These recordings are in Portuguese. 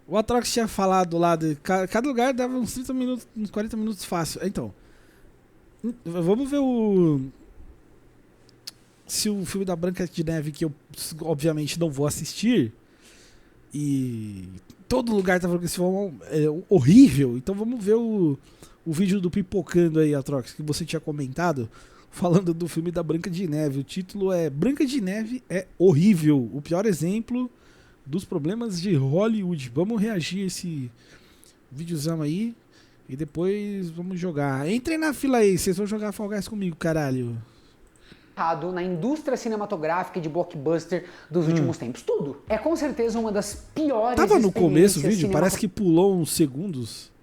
O Atrox tinha falado lá de cada lugar dava uns 30 minutos, uns 40 minutos fácil. Então, vamos ver se o filme da Branca de Neve, que eu obviamente não vou assistir, e todo lugar tá falando que esse filme é horrível. Então vamos ver o vídeo do Pipocando aí, Atrox, que você tinha comentado, falando do filme da Branca de Neve. O título é Branca de Neve é horrível, o pior exemplo dos problemas de Hollywood. Vamos reagir a esse videozão aí e depois vamos jogar. Entrem na fila aí, vocês vão jogar Fall Guys comigo, caralho. Na indústria cinematográfica e de blockbuster dos últimos tempos. Tudo. É com certeza uma das piores Tava no começo o vídeo, cinematográficas. parece que pulou uns segundos.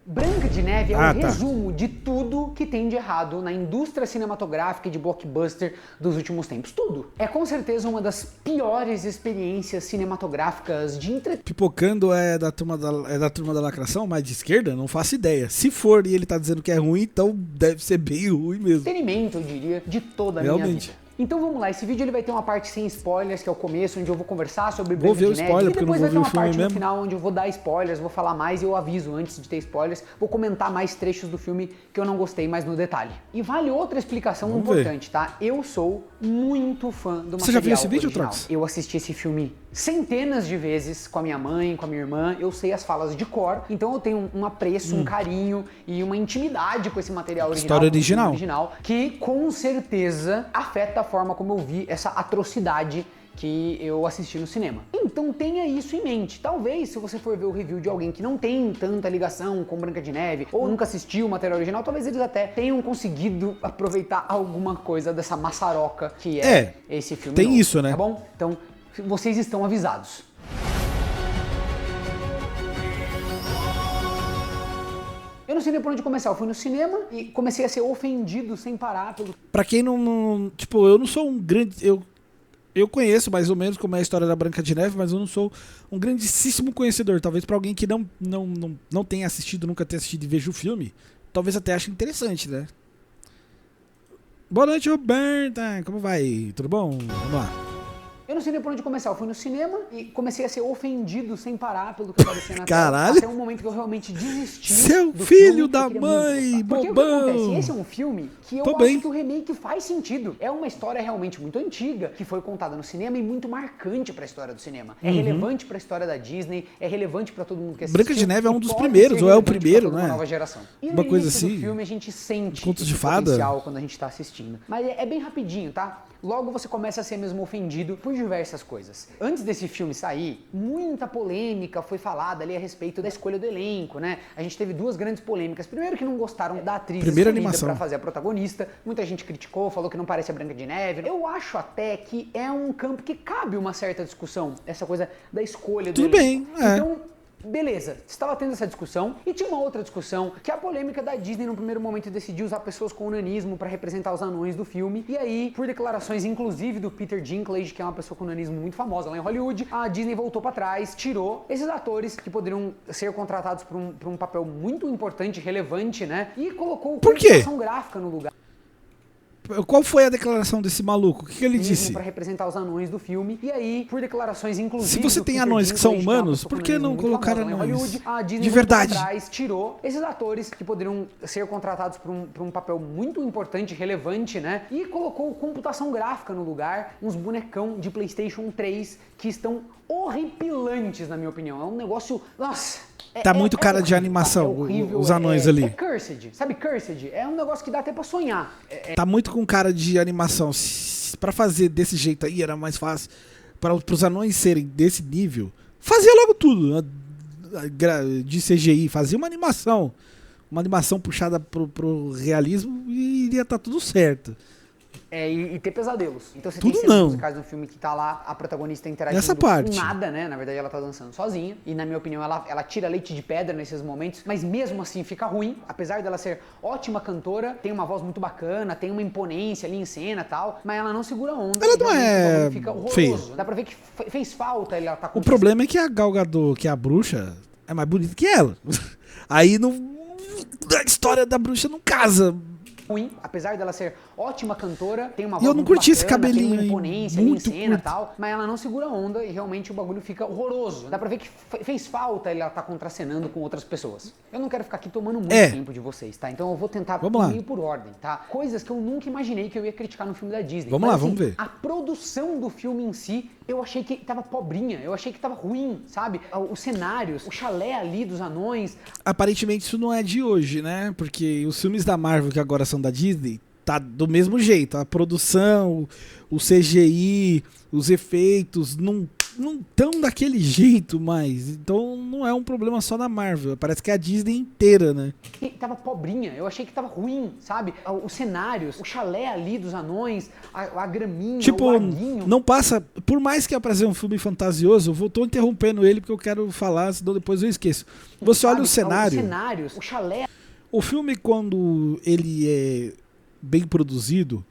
Branca de Neve é Ah, um tá. resumo de tudo que tem de errado na indústria cinematográfica e de blockbuster dos últimos tempos. Tudo. É com certeza uma das piores experiências cinematográficas de Pipocando é da turma da lacração, mais de esquerda? Não faço ideia. Se for e ele tá dizendo que é ruim, então deve ser bem ruim mesmo. entretenimento, eu diria, de toda a minha Realmente. vida. Então vamos lá, esse vídeo ele vai ter uma parte sem spoilers, que é o começo, onde eu vou conversar sobre Vou Branca ver o de Neve, spoiler, e porque eu não depois vou vai ter ver o uma filme parte no mesmo. final onde eu vou dar spoilers, vou falar mais e eu aviso antes de ter spoilers, vou comentar mais trechos do filme que eu não gostei mais no detalhe. E vale outra explicação Vamos importante, tá? Eu sou muito fã do material Você já viu esse vídeo, original. Trox? Eu assisti esse filme centenas de vezes com a minha mãe, com a minha irmã, eu sei as falas de cor, então eu tenho um apreço, um carinho e uma intimidade com esse material original. História com o filme original. que com certeza afeta a forma como eu vi essa atrocidade que eu assisti no cinema. Então tenha isso em mente. Talvez, se você for ver o review de alguém que não tem tanta ligação com Branca de Neve ou nunca assistiu o material original, talvez eles até tenham conseguido aproveitar alguma coisa dessa maçaroca que é esse filme tem novo, isso, né? Tá bom? Então, vocês estão avisados. Eu não sei nem por onde começar. Eu fui no cinema e comecei a ser ofendido sem parar pelo... Pra quem tipo, eu não sou um grande... Eu conheço mais ou menos como é a história da Branca de Neve, mas eu não sou um grandíssimo conhecedor. Talvez pra alguém que não tenha assistido, nunca tenha assistido e veja o filme, talvez até ache interessante, né? Boa noite, Roberta. Como vai? Tudo bom? Vamos lá. Eu não sei nem por onde começar. Eu fui no cinema e comecei a ser ofendido sem parar pelo que aparecia na tela. Caralho. Até um momento que eu realmente desisti. Seu do filho filme, da que eu queria mãe, muito gostar. Porque o que bobão. acontece? Esse é um filme que eu Tô acho bem. que o remake faz sentido. É uma história realmente muito antiga, que foi contada no cinema e muito marcante pra história do cinema. É relevante pra história da Disney, é relevante pra todo mundo que assistiu. Branca de Neve é um e dos pode primeiros, ser ou é o relevante pra primeiro, toda né? uma nova geração. E Uma no coisa início assim. do filme a gente sente Contos esse de fada. potencial quando a gente tá assistindo. Mas é bem rapidinho, tá? Logo você começa a ser mesmo ofendido por diversas coisas. Antes desse filme sair, muita polêmica foi falada ali a respeito da escolha do elenco, né? A gente teve duas grandes polêmicas. Primeiro que não gostaram da atriz Primeira escolhida animação. pra fazer a protagonista. Muita gente criticou, falou que não parece a Branca de Neve. Eu acho até que é um campo que cabe uma certa discussão, essa coisa da escolha do Tudo elenco. bem, é. Então, beleza, estava tendo essa discussão e tinha uma outra discussão, que é a polêmica da Disney no primeiro momento decidiu usar pessoas com nanismo para representar os anões do filme. E aí, por declarações inclusive do Peter Dinklage, que é uma pessoa com nanismo muito famosa lá em Hollywood, a Disney voltou para trás, tirou esses atores que poderiam ser contratados por um papel muito importante, relevante, né? E colocou Por quê? computação gráfica no lugar. Qual foi a declaração desse maluco? O que ele disse? Para representar os anões do filme. E aí, por declarações inclusive Se você do tem Peter anões que são Dinklage, é uma humanos, pessoa por com que nanismo não muito colocar famosa lá em anões? Hollywood, a Disney De voltou verdade. pra trás, tirou esses atores que poderiam ser contratados por um papel muito importante, relevante, né? E colocou computação gráfica no lugar, uns bonecão de PlayStation 3 que estão horripilantes, na minha opinião. É um negócio, nossa, Tá muito cara de horrível, animação, tá? É horrível, os anões ali. É Cursed, sabe Cursed? É um negócio que dá até pra sonhar. Tá muito com cara de animação. Pra fazer desse jeito aí era mais fácil. Para os anões serem desse nível, fazia logo tudo de CGI, fazia uma animação puxada pro realismo e iria estar tudo certo. E ter pesadelos. Então você Tudo tem cenas não. musicais no filme que tá lá a protagonista interagindo Essa parte. com nada, né? Na verdade ela tá dançando sozinha. E na minha opinião ela tira leite de pedra nesses momentos. Mas mesmo assim fica ruim. Apesar dela ser ótima cantora, tem uma voz muito bacana, tem uma imponência ali em cena e tal. Mas ela não segura a onda. Ela e não realmente é o bagulho fica horroroso. feia. Dá pra ver que fez falta ela tá com O problema é que a Gal Gadot, que é a bruxa, é mais bonita que ela. Aí não, a história da bruxa não casa. ruim, apesar dela ser ótima cantora, tem uma E eu voz não muito curti esse bacana, tem cabelinho uma aí, imponência ali em muito cena e curto. tal, mas ela não segura a onda e realmente o bagulho fica horroroso. Dá pra ver que fez falta ela tá contracenando com outras pessoas. Eu não quero ficar aqui tomando muito tempo de vocês, tá? Então eu vou tentar meio por ordem, tá? Coisas que eu nunca imaginei que eu ia criticar no filme da Disney. Vamos lá, vamos ver. A produção do filme em si, eu achei que tava pobrinha, eu achei que tava ruim, sabe? Os cenários, o chalé ali dos anões. Aparentemente isso não é de hoje, né? Porque os filmes da Marvel que agora são da Disney, tá do mesmo jeito. A produção, o CGI, os efeitos não tão daquele jeito mais. Então não é um problema só da Marvel. Parece que é a Disney inteira, né? E tava pobrinha, eu achei que tava ruim, sabe? Os cenários, o chalé ali dos anões, a graminha, tipo, o laguinho. Não passa... Por mais que apareça um filme fantasioso, eu tô interrompendo ele porque eu quero falar, senão depois eu esqueço. Você olha o cenário... Os cenários, o chalé... O filme, quando ele é bem produzido,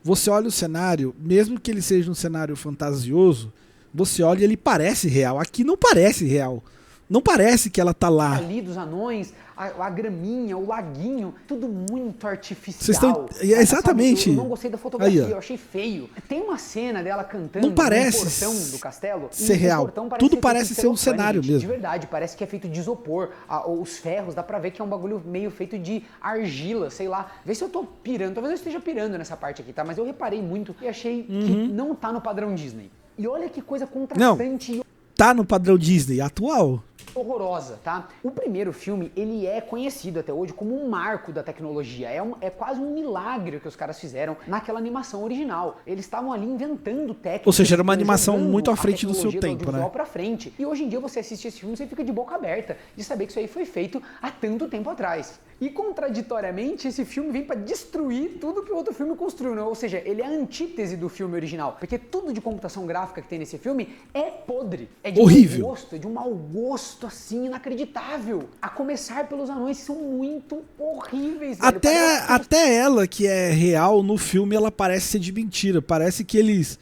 você olha o cenário, mesmo que ele seja um cenário fantasioso, você olha e ele parece real. Aqui não parece real. Não parece que ela tá lá. Ali dos anões, a graminha, o laguinho, tudo muito artificial. Vocês estão... Exatamente. Eu não gostei da fotografia, Aí, eu achei feio. Tem uma cena dela cantando não parece no portão do castelo. ser real. Tudo parece ser um celofane, cenário gente, mesmo. De verdade, parece que é feito de isopor. Os ferros, dá pra ver que é um bagulho meio feito de argila, sei lá. Vê se eu tô pirando, talvez eu esteja pirando nessa parte aqui, tá? Mas eu reparei muito e achei que não tá no padrão Disney. E olha que coisa contrastante. Não, tá no padrão Disney atual. Horrorosa, tá? O primeiro filme, ele é conhecido até hoje como um marco da tecnologia. É quase um milagre que os caras fizeram naquela animação original. Eles estavam ali inventando técnicas. Ou seja, era uma animação muito à frente do seu tempo, né? Pra frente. E hoje em dia você assiste esse filme e você fica de boca aberta de saber que isso aí foi feito há tanto tempo atrás. E contraditoriamente, esse filme vem pra destruir tudo que o outro filme construiu, né? Ou seja, ele é a antítese do filme original. Porque tudo de computação gráfica que tem nesse filme é podre. É de horrível. Mau gosto, é de um mau gosto, assim, inacreditável. A começar pelos anões, que são muito horríveis. Velho. Até ela, que é real no filme, ela parece ser de mentira. Parece que eles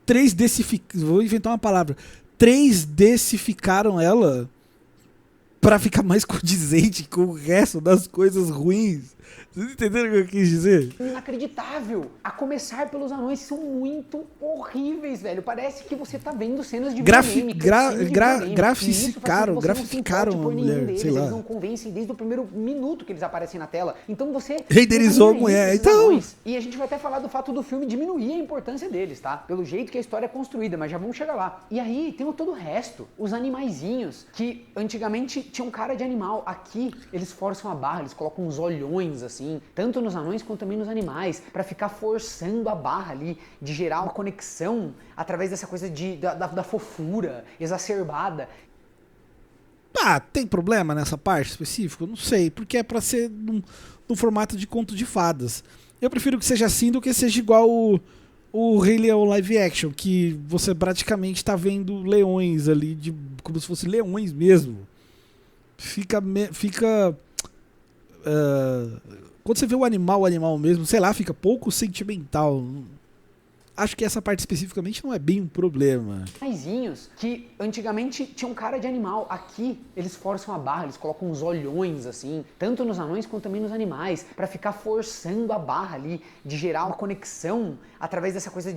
3Dcificaram... Vou inventar uma palavra. 3Dcificaram ela pra ficar mais condizente com o resto das coisas ruins. Vocês entenderam o que eu quis dizer? Inacreditável. A começar pelos anões, que são muito horríveis, velho. Parece que você tá vendo cenas de videogame. Graficaram a mulher, sei lá. Eles não convencem desde o primeiro minuto que eles aparecem na tela. Então você... Renderizou a mulher, então... Anões. E a gente vai até falar do fato do filme diminuir a importância deles, tá? Pelo jeito que a história é construída, mas já vamos chegar lá. E aí tem todo o resto. Os animaizinhos, que antigamente tinham cara de animal. Aqui, eles forçam a barra, eles colocam uns olhões, assim, tanto nos anões quanto também nos animais, pra ficar forçando a barra ali, de gerar uma conexão através dessa coisa da fofura exacerbada. Ah, tem problema nessa parte específica? Eu não sei, porque é pra ser num formato de conto de fadas. Eu prefiro que seja assim do que seja igual o Rei Leão live action, que você praticamente tá vendo leões ali, como se fossem leões mesmo. Quando você vê o animal mesmo, sei lá, fica pouco sentimental. Acho que essa parte especificamente não é bem um problema. Animaizinhos que antigamente tinham cara de animal. Aqui eles forçam a barra, eles colocam uns olhões assim, tanto nos anões quanto também nos animais, pra ficar forçando a barra ali, de gerar uma conexão através dessa coisa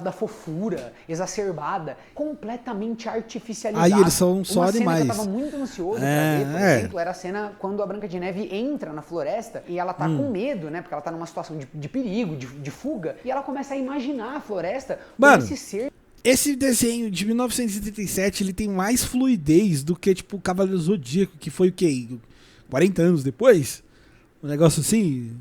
da fofura exacerbada, completamente artificializada. Aí eles são só animais. Uma cena que eu tava muito ansioso pra ver, por exemplo, era a cena quando a Branca de Neve entra na floresta e ela tá com medo, né? Porque ela tá numa situação de perigo, de fuga, e ela começa a imaginar a floresta como esse ser. Esse desenho de 1977, ele tem mais fluidez do que, tipo, o Cavaleiro Zodíaco, que foi o quê? 40 anos depois? Um negócio assim...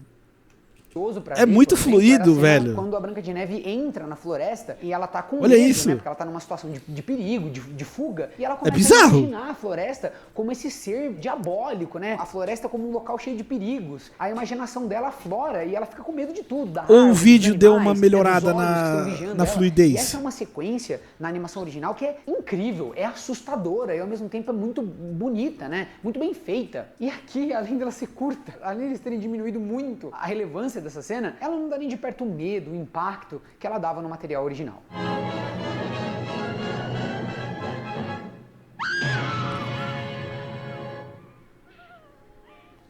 É muito fluido, velho. Quando a Branca de Neve entra na floresta e ela tá com medo, né? Porque ela tá numa situação de perigo, de fuga, e ela começa bizarro. a imaginar a floresta como esse ser diabólico, né? A floresta como um local cheio de perigos. A imaginação dela aflora e ela fica com medo de tudo. Ou o vídeo deu uma melhorada na fluidez. E essa é uma sequência na animação original que é incrível, é assustadora e ao mesmo tempo é muito bonita, né? Muito bem feita. E aqui, além dela ser curta, além de eles terem diminuído muito a relevância dessa cena, ela não dá nem de perto o medo, o impacto que ela dava no material original.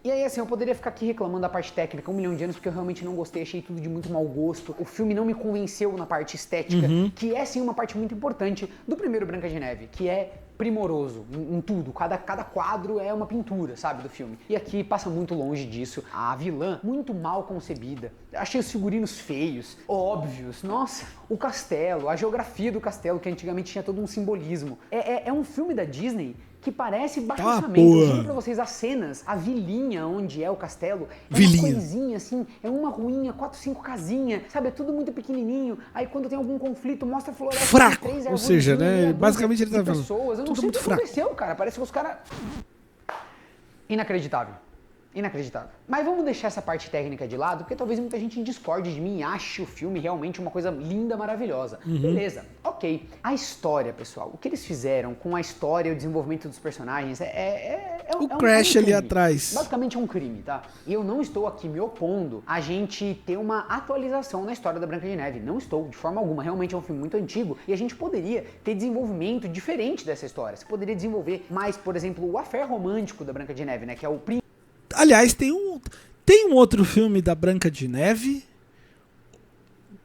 E aí aí assim, eu poderia ficar aqui reclamando da parte técnica 1 milhão de anos, porque eu realmente não gostei, achei tudo de muito mau gosto. O filme não me convenceu na parte estética, que é sim uma parte muito importante do primeiro Branca de Neve, que é primoroso em tudo, cada quadro é uma pintura, sabe, do filme. E aqui passa muito longe disso. A vilã, muito mal concebida. Achei os figurinos feios, óbvios. Nossa, o castelo, a geografia do castelo, que antigamente tinha todo um simbolismo. É um filme da Disney que parece baixo orçamento. Eu juro pra vocês, as cenas, a vilinha onde é o castelo, é uma coisinha assim, é uma ruinha, 4, 5 casinhas, sabe? É tudo muito pequenininho. Aí quando tem algum conflito, mostra a floresta. Fraco, ou seja, né? Basicamente ele tá falando. Pessoas. Eu não sei o que aconteceu, cara. Parece que os caras... Inacreditável. Inacreditável. Mas vamos deixar essa parte técnica de lado, porque talvez muita gente discorde de mim e ache o filme realmente uma coisa linda, maravilhosa. Beleza, ok. A história, pessoal, o que eles fizeram com a história e o desenvolvimento dos personagens o Crash ali atrás. Basicamente é um crime, tá? E eu não estou aqui me opondo a gente ter uma atualização na história da Branca de Neve. Não estou, de forma alguma. Realmente é um filme muito antigo e a gente poderia ter desenvolvimento diferente dessa história. Você poderia desenvolver mais, por exemplo, o affair romântico da Branca de Neve, né? Que é o príncipe. Aliás, tem um outro filme da Branca de Neve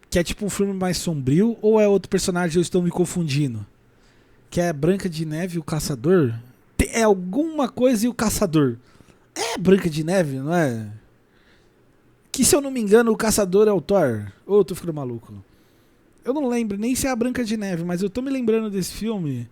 que é tipo um filme mais sombrio, ou é outro personagem, eu estou me confundindo? Que é Branca de Neve e o Caçador? É alguma coisa e o Caçador. É Branca de Neve, não é? Que, se eu não me engano, o Caçador é o Thor. Ou eu tô ficando maluco? Eu não lembro nem se é a Branca de Neve, mas eu tô me lembrando desse filme.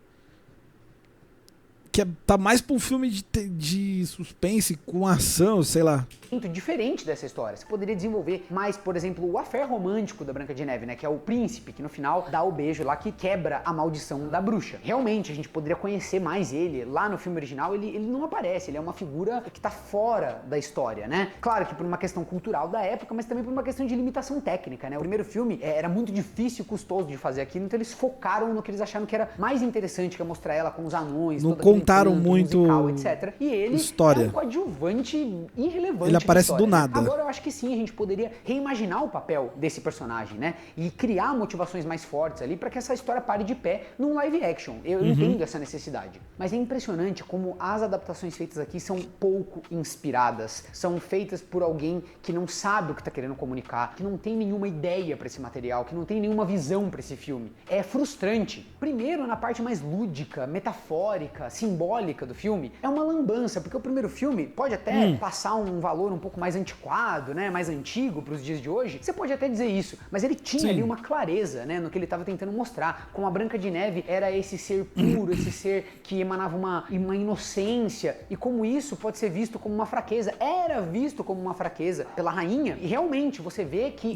Que tá mais pra um filme de suspense com ação, sei lá. Diferente dessa história. Você poderia desenvolver mais, por exemplo, o affair romântico da Branca de Neve, né? Que é o príncipe que no final dá o beijo lá que quebra a maldição da bruxa. Realmente, a gente poderia conhecer mais ele. Lá no filme original, ele não aparece. Ele é uma figura que tá fora da história, né? Claro que por uma questão cultural da época, mas também por uma questão de limitação técnica, né? O primeiro filme era muito difícil e custoso de fazer aquilo, então eles focaram no que eles acharam que era mais interessante, que é mostrar ela com os anões, não contaram muito musical, etc. E ele história. é um coadjuvante irrelevante. Ele aparece do nada. Agora eu acho que sim, a gente poderia reimaginar o papel desse personagem, né? E criar motivações mais fortes ali para que essa história pare de pé num live action. Eu entendo essa necessidade. Mas é impressionante como as adaptações feitas aqui são pouco inspiradas. São feitas por alguém que não sabe o que está querendo comunicar, que não tem nenhuma ideia para esse material, que não tem nenhuma visão para esse filme. É frustrante. Primeiro, na parte mais lúdica, metafórica, simbólica do filme, é uma lambança, porque o primeiro filme pode até passar um valor um pouco mais antiquado, né, mais antigo para os dias de hoje. Você pode até dizer isso, mas ele tinha ali uma clareza, né, no que ele estava tentando mostrar. Como a Branca de Neve era esse ser puro, esse ser que emanava uma inocência, e como isso pode ser visto como uma fraqueza. Era visto como uma fraqueza pela rainha, e realmente você vê que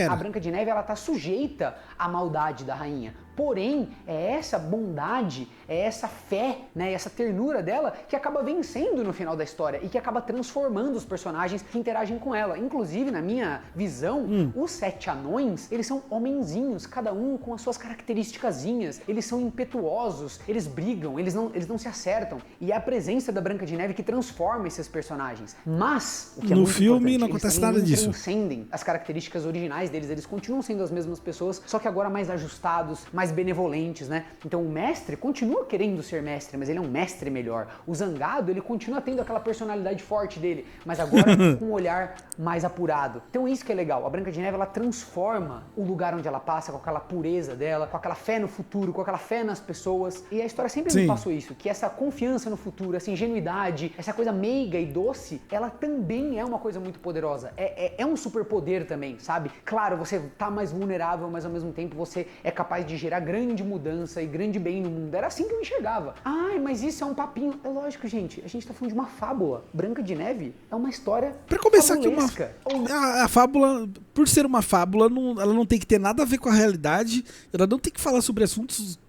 a Branca de Neve ela tá sujeita à maldade da rainha. Porém, é essa bondade, é essa fé, né, essa ternura dela que acaba vencendo no final da história e que acaba transformando os personagens que interagem com ela. Inclusive, na minha visão, os 7 anões, eles são homenzinhos, cada um com as suas característicazinhas. Eles são impetuosos, eles brigam, eles não se acertam. E é a presença da Branca de Neve que transforma esses personagens. Mas, o que é no muito filme não eles acontece nada disso. transcendem as características originais deles, eles continuam sendo as mesmas pessoas, só que agora mais ajustados, mais benevolentes, né? Então o mestre continua querendo ser mestre, mas ele é um mestre melhor. O Zangado, ele continua tendo aquela personalidade forte dele, mas agora com um olhar mais apurado. Então isso que é legal. A Branca de Neve, ela transforma o lugar onde ela passa com aquela pureza dela, com aquela fé no futuro, com aquela fé nas pessoas. E a história sempre me passou isso, que essa confiança no futuro, essa ingenuidade, essa coisa meiga e doce, ela também é uma coisa muito poderosa. É um superpoder também, sabe? Claro, você tá mais vulnerável, mas ao mesmo tempo você é capaz de gerar grande mudança e grande bem no mundo. Era assim que eu enxergava. Ai, mas isso é um papinho. É lógico, gente. A gente tá falando de uma fábula. Branca de Neve é uma história pra começar fabulesca. Aqui, a fábula, por ser uma fábula, ela não tem que ter nada a ver com a realidade. Ela não tem que falar sobre assuntos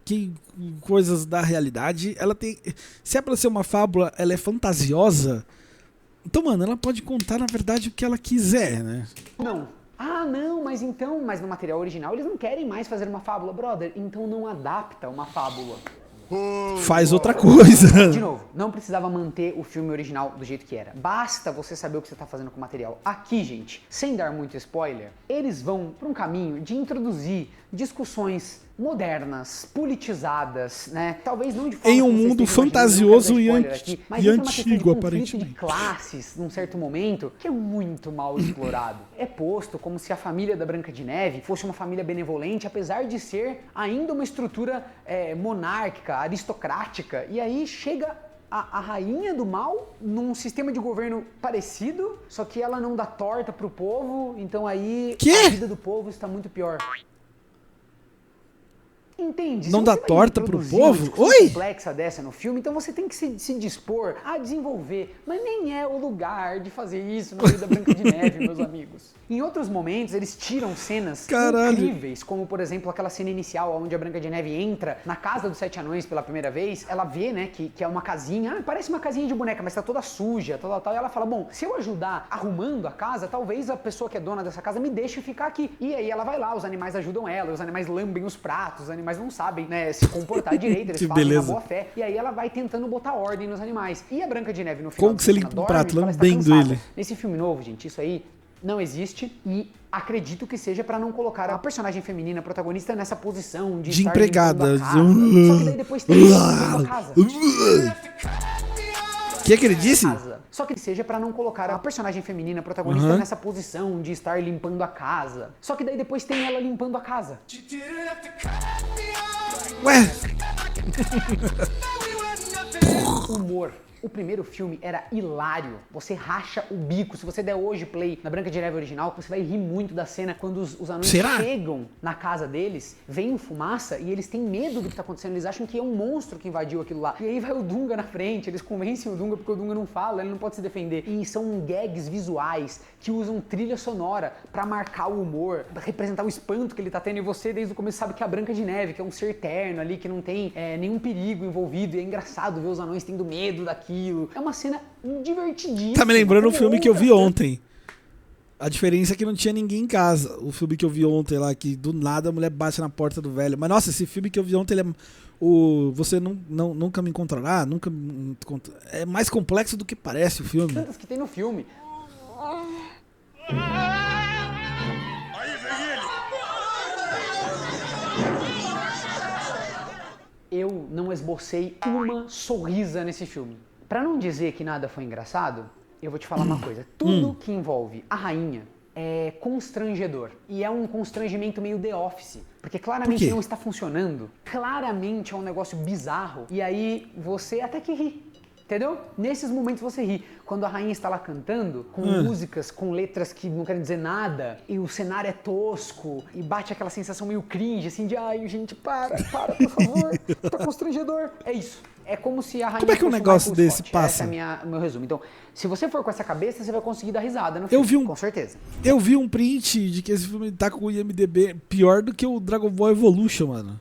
coisas da realidade. Ela tem... Se é pra ser uma fábula, ela é fantasiosa. Então, mano, ela pode contar, na verdade, o que ela quiser, né? Não. Ah, não, mas no material original eles não querem mais fazer uma fábula, brother. Então não adapta uma fábula. Faz outra coisa. De novo, não precisava manter o filme original do jeito que era. Basta você saber o que você tá fazendo com o material. Aqui, gente, sem dar muito spoiler, eles vão para um caminho de introduzir discussões modernas, politizadas, né? Talvez não de forma em um mundo fantasioso e antigo, aparentemente. De classes, num certo momento, que é muito mal explorado. É posto como se a família da Branca de Neve fosse uma família benevolente, apesar de ser ainda uma estrutura monárquica, aristocrática. E aí chega a rainha do mal num sistema de governo parecido, só que ela não dá torta pro povo, então aí a vida do povo está muito pior. Entende? Não dá torta pro povo? Oi? Complexa dessa no filme, então você tem que se dispor a desenvolver. Mas nem é o lugar de fazer isso no meio da Branca de Neve, meus amigos. Em outros momentos, eles tiram cenas incríveis, como, por exemplo, aquela cena inicial onde a Branca de Neve entra na casa dos 7 anões pela primeira vez. Ela vê, né, que é uma casinha, parece uma casinha de boneca, mas tá toda suja, tal. E ela fala, bom, se eu ajudar arrumando a casa, talvez a pessoa que é dona dessa casa me deixe ficar aqui. E aí ela vai lá, os animais ajudam ela, os animais lambem os pratos, os animais não sabem, né, se comportar direito, eles fazem na boa fé. E aí ela vai tentando botar ordem nos animais. E a Branca de Neve no final... Como que você limpa um prato? Lambendo ele. Nesse filme novo, gente, isso aí não existe e acredito que seja pra não colocar a personagem feminina protagonista nessa posição de estar empregada. Só que daí depois tem a casa. O que ele disse? Só que seja pra não colocar a personagem feminina protagonista nessa posição de estar limpando a casa. Só que daí depois tem ela limpando a casa. Ué? Humor. O primeiro filme era hilário, você racha o bico. Se você der hoje play na Branca de Neve original, você vai rir muito da cena quando os anões chegam na casa deles, vem fumaça e eles têm medo do que tá acontecendo, eles acham que é um monstro que invadiu aquilo lá. E aí vai o Dunga na frente, eles convencem o Dunga porque o Dunga não fala, ele não pode se defender. E são gags visuais que usam trilha sonora pra marcar o humor, pra representar o espanto que ele tá tendo, e você desde o começo sabe que é a Branca de Neve, que é um ser terno ali, que não tem nenhum perigo envolvido, e é engraçado ver os anões tendo medo daquilo. É uma cena divertidíssima. Tá me lembrando um filme que eu vi ontem. A diferença é que não tinha ninguém em casa. O filme que eu vi ontem lá, que do nada a mulher bate na porta do velho. Mas nossa, esse filme que eu vi ontem, ele é... Você nunca me encontrará, nunca me é mais complexo do que parece o filme. Tantas que tem no filme. Aí vem ele! Eu não esbocei uma sorrisa nesse filme. Pra não dizer que nada foi engraçado, eu vou te falar uma coisa. Tudo que envolve a rainha é constrangedor. E é um constrangimento meio The Office. Porque claramente não está funcionando. Claramente é um negócio bizarro. E aí você até que ri. Entendeu? Nesses momentos você ri. Quando a rainha está lá cantando, com músicas, com letras que não querem dizer nada, e o cenário é tosco, e bate aquela sensação meio cringe, assim, de ai, gente, para, por favor, tá constrangedor. É isso. É como se a rainha... Como é que um negócio desse passa? Esse é o meu resumo. Então, se você for com essa cabeça, você vai conseguir dar risada no filme, com certeza. Eu vi um print de que esse filme tá com o IMDB pior do que o Dragon Ball Evolution, mano.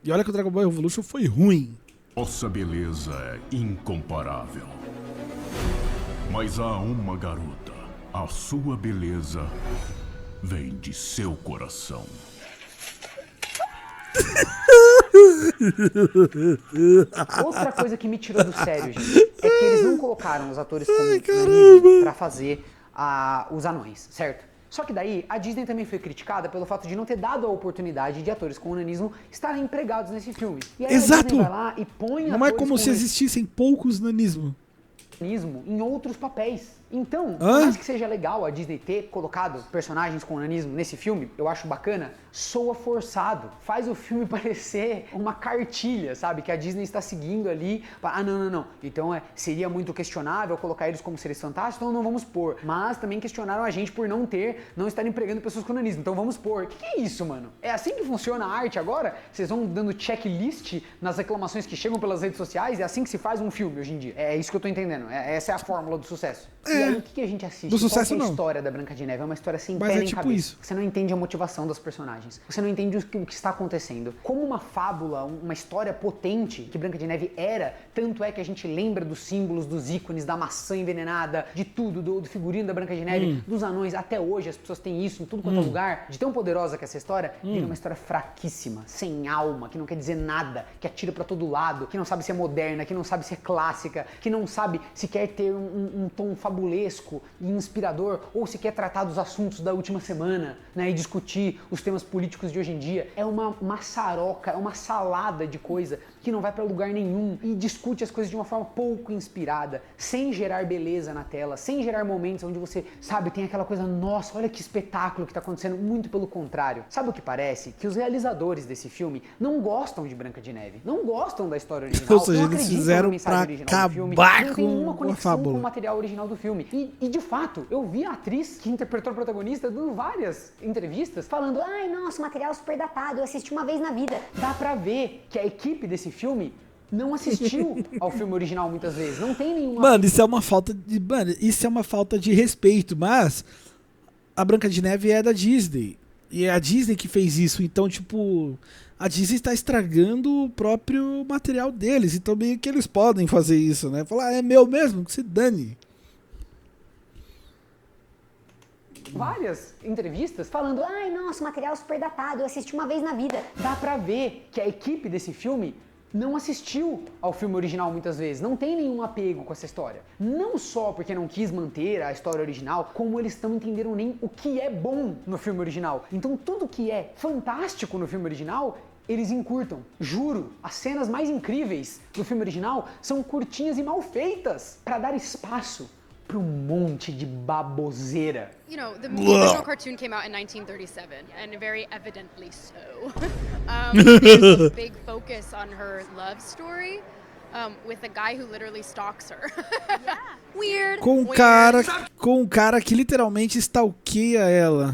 E olha que o Dragon Ball Evolution foi ruim. Nossa beleza é incomparável. Mas há uma garota. A sua beleza vem de seu coração. Outra coisa que me tirou do sério, gente, é que eles não colocaram os atores como pra fazer os anões, certo? Só que daí, a Disney também foi criticada pelo fato de não ter dado a oportunidade de atores com nanismo estarem empregados nesse filme. E aí Exato! A Disney vai lá e põe não é como se existissem poucos nanismo em outros papéis. Então, por mais que seja legal a Disney ter colocado personagens com nanismo nesse filme, eu acho bacana, soa forçado. Faz o filme parecer uma cartilha, sabe? Que a Disney está seguindo ali. Não. Então seria muito questionável colocar eles como seres fantásticos, então não vamos pôr. Mas também questionaram a gente por não estar empregando pessoas com nanismo, então vamos pôr. O que é isso, mano? É assim que funciona a arte agora? Vocês vão dando checklist nas reclamações que chegam pelas redes sociais? É assim que se faz um filme hoje em dia? É isso que eu tô entendendo. Essa é a fórmula do sucesso. aí o que a gente assiste? Do sucesso, Qual que é a não. história da Branca de Neve? É uma história sem Mas pé é nem tipo cabeça. isso. Você não entende a motivação dos personagens. Você não entende o que está acontecendo. Como uma fábula, uma história potente que Branca de Neve era, tanto é que a gente lembra dos símbolos, dos ícones, da maçã envenenada, de tudo, do figurino da Branca de Neve, dos anões. Até hoje as pessoas têm isso em tudo quanto é lugar. De tão poderosa que é essa história, vira uma história fraquíssima, sem alma, que não quer dizer nada, que atira pra todo lado, que não sabe se é moderna, que não sabe se é clássica, que não sabe se quer ter um tom fabulesco e inspirador, ou se quer tratar dos assuntos da última semana, né, e discutir os temas políticos de hoje em dia. É uma maçaroca, é uma salada de coisa que não vai pra lugar nenhum e discute as coisas de uma forma pouco inspirada, sem gerar beleza na tela, sem gerar momentos onde você, sabe, tem aquela coisa, nossa, olha que espetáculo que tá acontecendo, muito pelo contrário. Sabe o que parece? Que os realizadores desse filme não gostam de Branca de Neve, não gostam da história original, Ou seja, não eles acreditam fizeram na mensagem pra original do filme, acabar não tem nenhuma com a conexão com fábula. o material original do filme. E de fato, eu vi a atriz que interpretou a protagonista dando várias entrevistas falando, ai, nossa, material super datado, eu assisti uma vez na vida. Dá pra ver que a equipe desse filme não assistiu ao filme original muitas vezes, não tem nenhuma... Mano, isso é uma falta de. Mano, isso é uma falta de respeito, mas a Branca de Neve é da Disney. E é a Disney que fez isso. Então, tipo, a Disney está estragando o próprio material deles. Então, meio que eles podem fazer isso, né? Falar, é meu mesmo, que se dane. Várias entrevistas falando, ai, nossa, material super datado, eu assisti uma vez na vida. Dá pra ver que a equipe desse filme não assistiu ao filme original muitas vezes, não tem nenhum apego com essa história. Não só porque não quis manter a história original, como eles não entenderam nem o que é bom no filme original. Então tudo que é fantástico no filme original, eles encurtam. Juro, as cenas mais incríveis do filme original são curtinhas e mal feitas para dar espaço para um monte de baboseira. You know, the original cartoon came out in 1937, and very evidently so. There's a big focus on her love story with a guy who literally stalks her. Weird. Com um cara que literalmente stalkeia ela.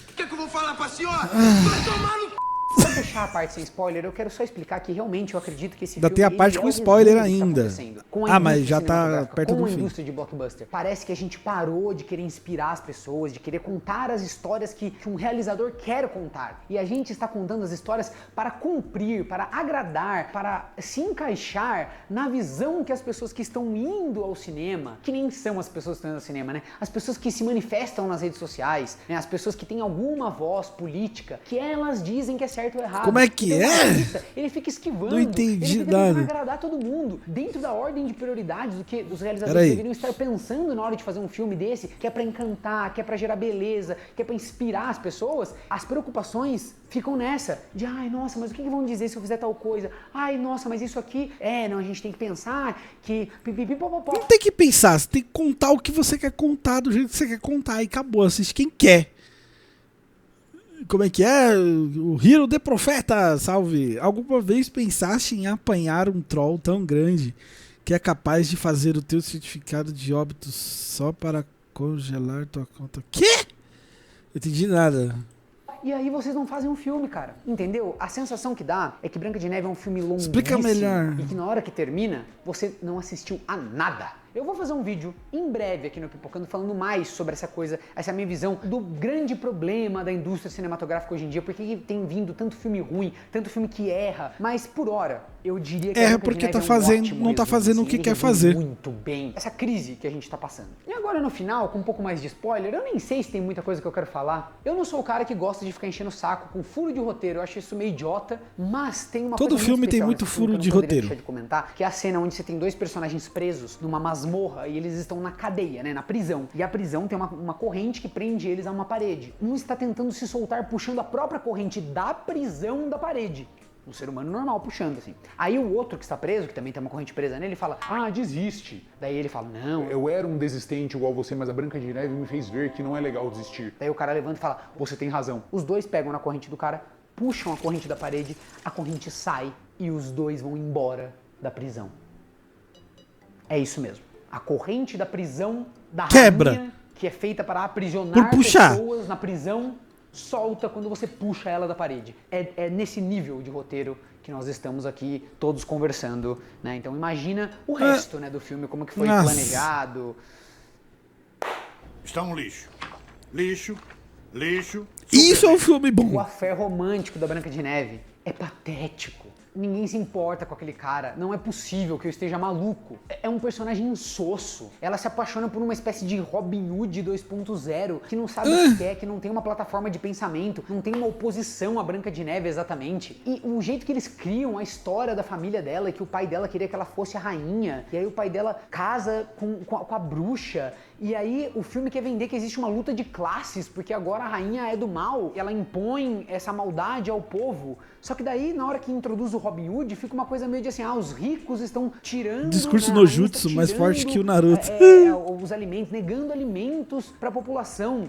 O que eu vou falar pra senhora? Vai tomar no... Pra fechar a parte sem spoiler, eu quero só explicar que realmente eu acredito que esse Ainda filme... tem a parte ele com o spoiler resumo do que tá ainda. acontecendo com a Ah, mas indústria já tá cinematográfica, perto com do a fim. indústria de blockbuster. Parece que a gente parou de querer inspirar as pessoas, de querer contar as histórias que um realizador quer contar. E a gente está contando as histórias para cumprir, para agradar, para se encaixar na visão que as pessoas que estão indo ao cinema, que nem são as pessoas que estão indo ao cinema, né? As pessoas que se manifestam nas redes sociais, né? As pessoas que têm alguma voz política, que elas dizem que é certo ou errado. Como é que Então, o é? artista, ele fica esquivando, Não entendi ele fica tentando nada. agradar todo mundo, dentro da ordem de prioridades do que os realizadores Peraí. deveriam estar pensando na hora de fazer um filme desse, que é pra encantar, que é pra gerar beleza, que é pra inspirar as pessoas. As preocupações ficam nessa, de ai, nossa, mas o que vão dizer se eu fizer tal coisa? Ai, nossa, mas isso aqui, não, a gente tem que pensar que... pipipipopopó. Não tem que pensar, você tem que contar o que você quer contar, do jeito que você quer contar, e acabou, assiste quem quer. Como é que é? O Hiro de Profeta, salve! Alguma vez pensaste em apanhar um troll tão grande que é capaz de fazer o teu certificado de óbito só para congelar tua conta? Quê? Não entendi nada. E aí vocês não fazem um filme, cara. Entendeu? A sensação que dá é que Branca de Neve é um filme longuíssimo. Explica melhor. E que na hora que termina, você não assistiu a nada. Eu vou fazer um vídeo em breve aqui no Pipocando falando mais sobre essa coisa, essa minha visão do grande problema da indústria cinematográfica hoje em dia, porque tem vindo tanto filme ruim, tanto filme que erra, mas por hora eu diria que Erra Branca de porque Neve tá é um fazendo- ótimo não tá resumo, fazendo o assim, que ele quer resume fazer. muito bem essa crise que a gente tá passando. E agora no final, com um pouco mais de spoiler, eu nem sei se tem muita coisa que eu quero falar. Eu não sou o cara que gosta de ficar enchendo o saco com furo de roteiro, eu acho isso meio idiota, mas tem uma Todo coisa filme muito tem especial muito nesse filme furo que de eu não poderia roteiro. deixar de comentar, que é a cena onde você tem dois personagens presos numa masmorra e eles estão na cadeia, né, na prisão. E a prisão tem uma corrente que prende eles a uma parede. Um está tentando se soltar puxando a própria corrente da prisão da parede. Um ser humano normal puxando, assim. Aí o outro que está preso, que também tem uma corrente presa nele, fala, ah, desiste. Daí ele fala, não. Eu era um desistente igual você, mas a Branca de Neve me fez ver que não é legal desistir. Daí o cara levanta e fala, você tem razão. Os dois pegam na corrente do cara, puxam a corrente da parede, a corrente sai e os dois vão embora da prisão. É isso mesmo. A corrente da prisão da Quebra. rainha, que é feita para aprisionar Por puxar. pessoas na prisão, solta quando você puxa ela da parede. É nesse nível de roteiro que nós estamos aqui todos conversando, né? Então imagina o resto, né, do filme, como que foi Nossa. planejado. está um lixo. Lixo, lixo. Isso é um filme O bom. afé romântico da Branca de Neve é patético. Ninguém se importa com aquele cara. Não é possível que eu esteja maluco. É um personagem insosso. Ela se apaixona por uma espécie de Robin Hood 2.0 que não sabe o que quer, que não tem uma plataforma de pensamento, não tem uma oposição à Branca de Neve exatamente. E o jeito que eles criam a história da família dela, que o pai dela queria que ela fosse a rainha, e aí o pai dela casa com a bruxa. E aí o filme quer vender que existe uma luta de classes, porque agora a rainha é do mal, ela impõe essa maldade ao povo. Só que daí, na hora que introduz o Robin Hood, fica uma coisa meio de assim, os ricos estão tirando... Discurso né, no jutsu mais forte que o Naruto. os alimentos, negando alimentos pra população.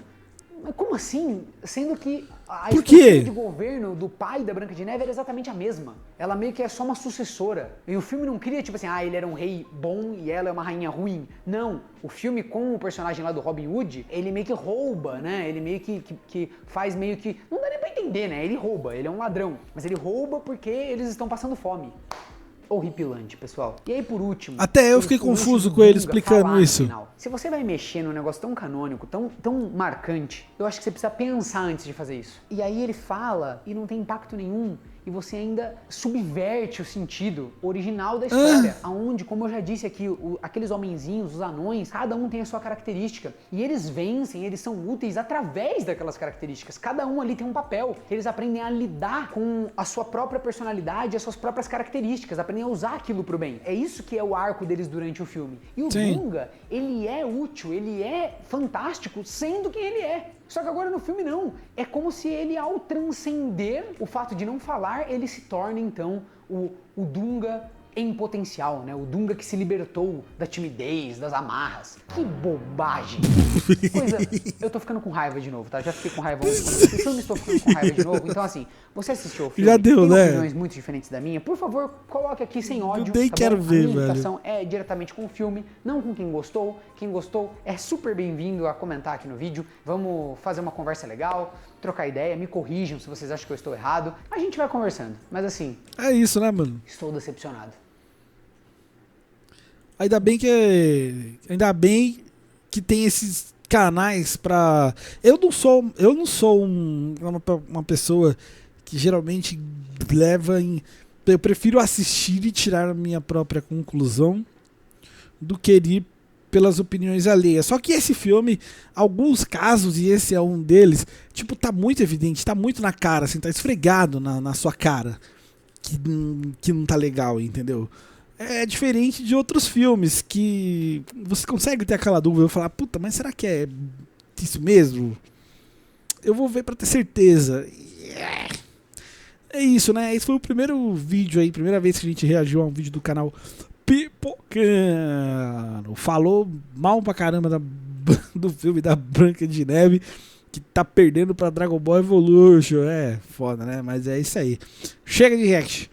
Mas como assim? Sendo que a Por quê? estrutura de governo do pai da Branca de Neve era exatamente a mesma. Ela meio que é só uma sucessora. E o filme não cria, tipo assim, ele era um rei bom e ela é uma rainha ruim. Não. O filme, com o personagem lá do Robin Hood, ele meio que rouba, né? Ele meio que faz meio que... Não dá nem pra entender, né? Ele rouba, ele é um ladrão. Mas ele rouba porque eles estão passando fome. Horripilante, pessoal. E aí, por último... Até eu fiquei confuso com ele explicando isso. Se você vai mexer num negócio tão canônico, tão marcante, eu acho que você precisa pensar antes de fazer isso. E aí ele fala e não tem impacto nenhum. E você ainda subverte o sentido original da história. Aonde, como eu já disse aqui, aqueles homenzinhos, os anões, cada um tem a sua característica. E eles vencem, eles são úteis através daquelas características. Cada um ali tem um papel. Eles aprendem a lidar com a sua própria personalidade, as suas próprias características, aprendem a usar aquilo pro bem. É isso que é o arco deles durante o filme. E o Dunga, ele é útil, ele é fantástico, sendo quem ele é. Só que agora no filme não. É como se ele, ao transcender o fato de não falar, ele se torna então o Dunga em potencial, né? O Dunga que se libertou da timidez, das amarras. Que bobagem! Coisa... Eu tô ficando com raiva de novo, tá? Já fiquei com raiva ontem. No filme estou ficando com raiva de novo. Então assim, você assistiu o filme, já deu, tem né? opiniões muito diferentes da minha, por favor, coloque aqui sem ódio. Eu nem quero ver, a minha velho. indicação é diretamente com o filme, não com quem gostou. Quem gostou é super bem-vindo a comentar aqui no vídeo. Vamos fazer uma conversa legal, trocar ideia, me corrijam se vocês acham que eu estou errado. A gente vai conversando. Mas assim, É isso, né, mano? estou decepcionado. Ainda bem que tem esses canais pra... Eu não sou uma pessoa que geralmente leva em... Eu prefiro assistir e tirar a minha própria conclusão do que ir pelas opiniões alheias. Só que esse filme, alguns casos, e esse é um deles, tipo, tá muito evidente, tá muito na cara, assim, tá esfregado na sua cara que não tá legal, entendeu? É diferente de outros filmes que você consegue ter aquela dúvida e falar, puta, mas será que é isso mesmo? Eu vou ver pra ter certeza. É isso, né? Esse foi o primeiro vídeo aí, primeira vez que a gente reagiu a um vídeo do canal Pipocano. Falou mal pra caramba do filme da Branca de Neve, que tá perdendo pra Dragon Ball Evolution. É foda, né? Mas é isso aí. Chega de react.